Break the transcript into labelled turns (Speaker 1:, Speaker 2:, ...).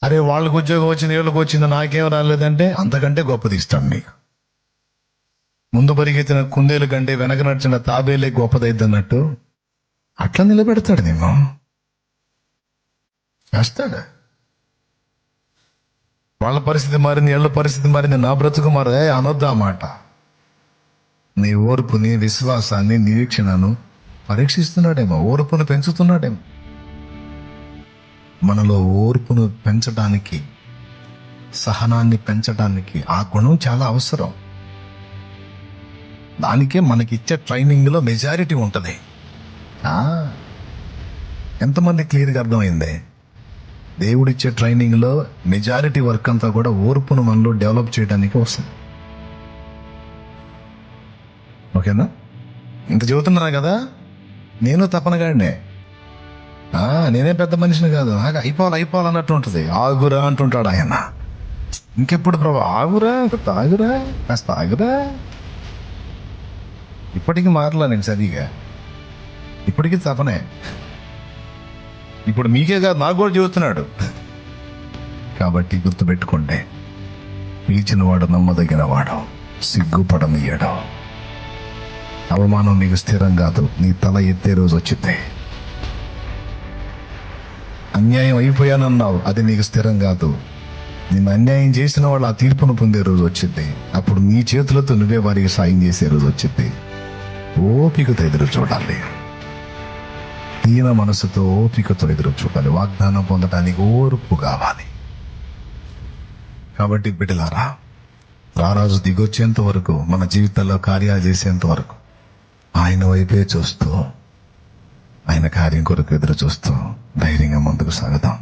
Speaker 1: అరే వాళ్ళకి ఉద్యోగం వచ్చింది, వీళ్ళకి వచ్చింది, నాకేం రాలేదంటే అంతకంటే గొప్పది ఇస్తాడు నీకు. ముందు పరిగెత్తిన కుందేలు కంటే వెనక నడిచిన తాబేలే గొప్పదైద్ది అన్నట్టు అట్లా నిలబెడతాడు నేను. చేస్తాడు. వాళ్ళ పరిస్థితి మారింది, వీళ్ళ పరిస్థితి మారింది, నా బ్రతుకు మారే అనొద్దు ఆ మాట. నీ ఓర్పుని, విశ్వాసాన్ని, నిరీక్షణను పరీక్షిస్తున్నాడేమో, ఓర్పును పెంచుతున్నాడేమో. మనలో ఓర్పును పెంచడానికి, సహనాన్ని పెంచడానికి ఆ గుణం చాలా అవసరం. దానికే మనకిచ్చే ట్రైనింగ్లో మెజారిటీ ఉంటుంది. ఎంతమంది క్లియర్గా అర్థమైంది? దేవుడిచ్చే ట్రైనింగ్లో మెజారిటీ వర్క్ అంతా కూడా ఓర్పును మనలో డెవలప్ చేయడానికి వస్తుంది. ఓకేనా? ఇంత చెబుతున్నా కదా, నేను తపనగాడినే. నేనే పెద్ద మనిషిని కాదు, అయిపోవాలన్నట్టు ఉంటుంది. ఆగురా అంటుంటాడు ఆయన. ఇంకెప్పుడు ప్రభు ఆగురా, తాగురా, కాస్త ఆగురా. ఇప్పటికీ మారలా నేను సరిగా, ఇప్పటికీ తపనే. ఇప్పుడు మీకే కాదు, నాకు కూడా చెబుతున్నాడు. కాబట్టి గుర్తుపెట్టుకోండి, పిలిచినవాడు నమ్మదగిన వాడు, సిగ్గుపడనియ్యడు. అవమానం నీకు స్థిరం కాదు, నీ తల ఎత్తే రోజు వచ్చింది. అన్యాయం అయిపోయానన్నావు, అది నీకు స్థిరం కాదు. నిన్ను అన్యాయం చేసిన వాళ్ళు ఆ తీర్పును పొందే రోజు వచ్చింది. అప్పుడు నీ చేతులతో నువ్వే వారికి సాయం చేసే రోజు వచ్చింది. ఓపికతో ఎదురు చూడాలి, దీన మనసుతో ఓపికతో ఎదురు చూడాలి. వాగ్దానం పొందడానికి ఓర్పు కావాలి. కాబట్టి బిడ్డలారా, రారాజు దిగొచ్చేంత వరకు, మన జీవితాల్లో కార్యాలు చేసేంత వరకు ఆయన వైపే చూస్తూ, ఆయన కార్యం కొరకు ఎదురు చూస్తూ ధైర్యంగా ముందుకు సాగుదాం.